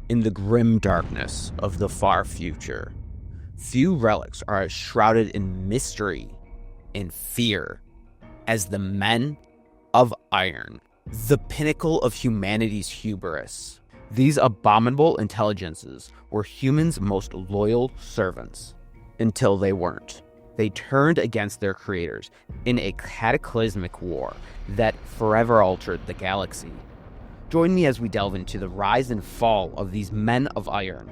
In the grim darkness of the far future, few relics are as shrouded in mystery and fear as the Men of Iron, the pinnacle of humanity's hubris. These abominable intelligences were humans' most loyal servants until they weren't. They turned against their creators in a cataclysmic war that forever altered the galaxy. Join me as we delve into the rise and fall of these Men of Iron.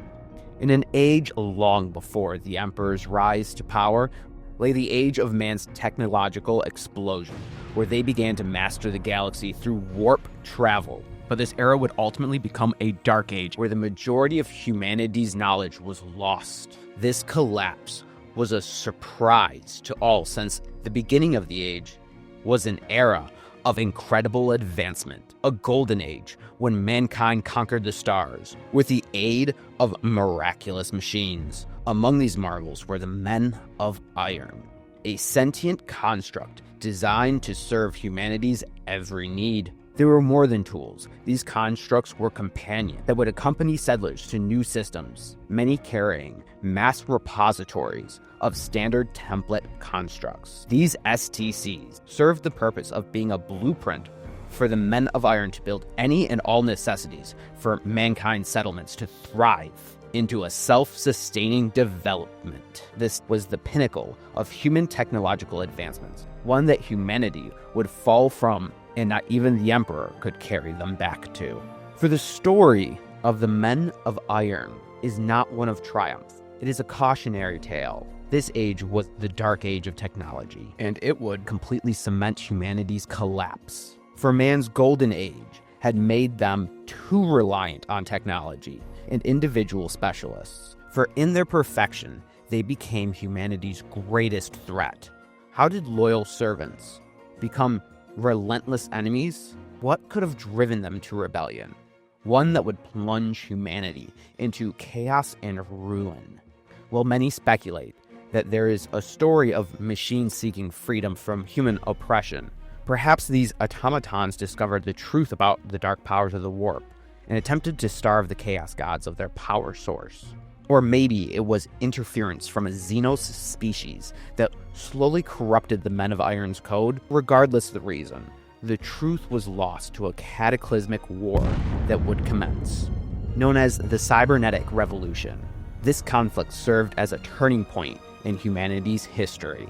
In an age long before the Emperor's rise to power lay the age of man's technological explosion, where they began to master the galaxy through warp travel. But this era would ultimately become a dark age, where the majority of humanity's knowledge was lost. This collapse was a surprise to all, since the beginning of the age was an era of incredible advancement, a golden age when mankind conquered the stars with the aid of miraculous machines. Among these marvels were the Men of Iron, a sentient construct designed to serve humanity's every need. They were more than tools. These constructs were companions that would accompany settlers to new systems, many carrying mass repositories of standard template constructs. These STCs served the purpose of being a blueprint for the Men of Iron to build any and all necessities for mankind's settlements to thrive into a self-sustaining development. This was the pinnacle of human technological advancements, one that humanity would fall from and not even the Emperor could carry them back to. For the story of the Men of Iron is not one of triumph. It is a cautionary tale. This age was the dark age of technology, and it would completely cement humanity's collapse. For man's golden age had made them too reliant on technology and individual specialists. For in their perfection, they became humanity's greatest threat. How did loyal servants become relentless enemies? What could have driven them to rebellion? One that would plunge humanity into chaos and ruin. Well, many speculate that there is a story of machines seeking freedom from human oppression. Perhaps these automatons discovered the truth about the dark powers of the warp and attempted to starve the chaos gods of their power source. Or maybe it was interference from a Xenos species that slowly corrupted the Men of Iron's code. Regardless of the reason, the truth was lost to a cataclysmic war that would commence, known as the Cybernetic Revolution. This conflict served as a turning point in humanity's history.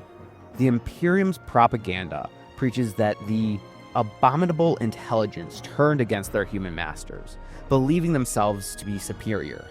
The Imperium's propaganda preaches that the abominable intelligence turned against their human masters, believing themselves to be superior.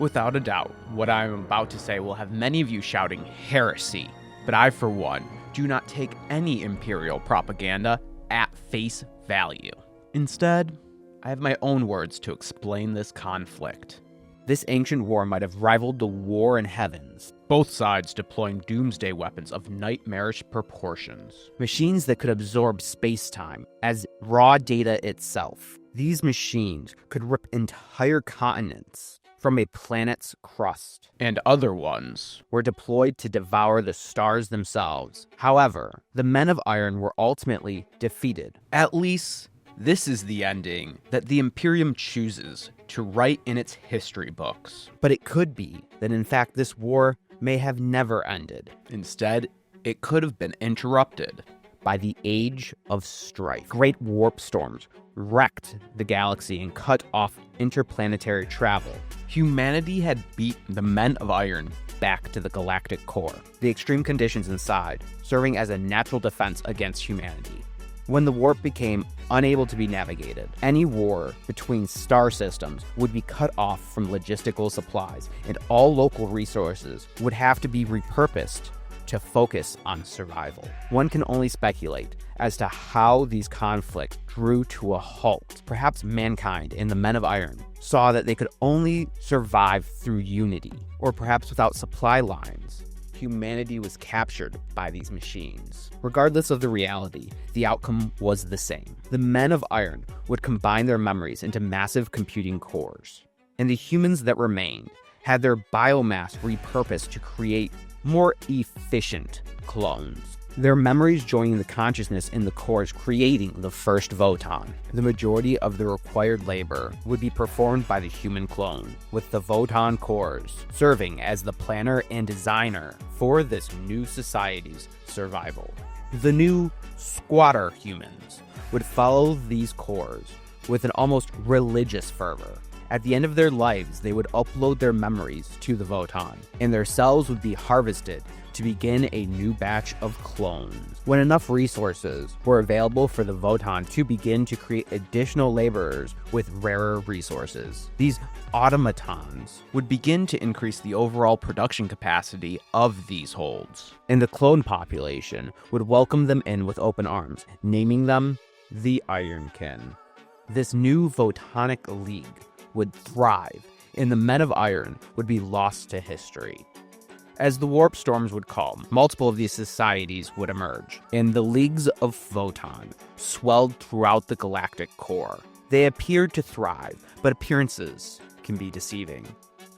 Without a doubt, what I am about to say will have many of you shouting heresy, but I, for one, do not take any Imperial propaganda at face value. Instead, I have my own words to explain this conflict. This ancient war might have rivaled the war in heavens, both sides deploying doomsday weapons of nightmarish proportions. Machines that could absorb space-time as raw data itself. These machines could rip entire continents from a planet's crust. And other ones were deployed to devour the stars themselves. However, the Men of Iron were ultimately defeated. At least, this is the ending that the Imperium chooses to write in its history books. But it could be that in fact this war may have never ended. Instead, it could have been interrupted by the Age of Strife. Great warp storms wrecked the galaxy and cut off interplanetary travel. Humanity had beat the Men of Iron back to the galactic core, the extreme conditions inside serving as a natural defense against humanity. When the warp became unable to be navigated, any war between star systems would be cut off from logistical supplies, and all local resources would have to be repurposed to focus on survival. One can only speculate as to how these conflicts drew to a halt. Perhaps mankind and the Men of Iron saw that they could only survive through unity, or perhaps without supply lines. Humanity was captured by these machines. Regardless of the reality, the outcome was the same. The Men of Iron would combine their memories into massive computing cores, and the humans that remained had their biomass repurposed to create more efficient clones. their memories joining the consciousness in the cores, creating the first Votann. The majority of the required labor would be performed by the human clone, with the Votann cores serving as the planner and designer for this new society's survival. The new squatter humans would follow these cores with an almost religious fervor. At the end of their lives, they would upload their memories to the Votann, and their cells would be harvested to begin a new batch of clones. When enough resources were available for the Votann to begin to create additional laborers with rarer resources, these automatons would begin to increase the overall production capacity of these holds. And the clone population would welcome them in with open arms, naming them the Ironkin. This new Votannic League would thrive, and the Men of Iron would be lost to history. As the warp storms would calm, multiple of these societies would emerge, and the leagues of Votann swelled throughout the galactic core. They appeared to thrive, but appearances can be deceiving.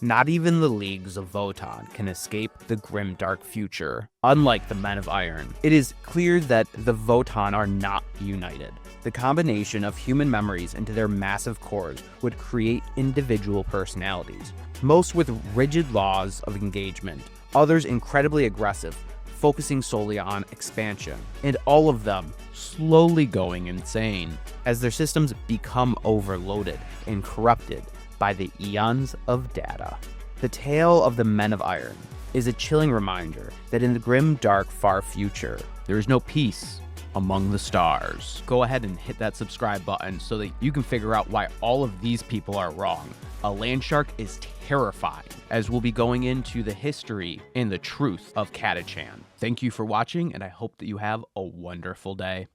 Not even the leagues of Votann can escape the grim dark future. Unlike the Men of Iron, it is clear that the Votann are not united. The combination of human memories into their massive cores would create individual personalities, most with rigid laws of engagement, others incredibly aggressive, focusing solely on expansion, and all of them slowly going insane as their systems become overloaded and corrupted by the eons of data. The tale of the Men of Iron is a chilling reminder that in the grim, dark, far future, there is no peace among the stars. Go ahead and hit that subscribe button so that you can figure out why all of these people are wrong. A land shark is terrifying, as we'll be going into the history and the truth of Catachan. Thank you for watching, and I hope that you have a wonderful day.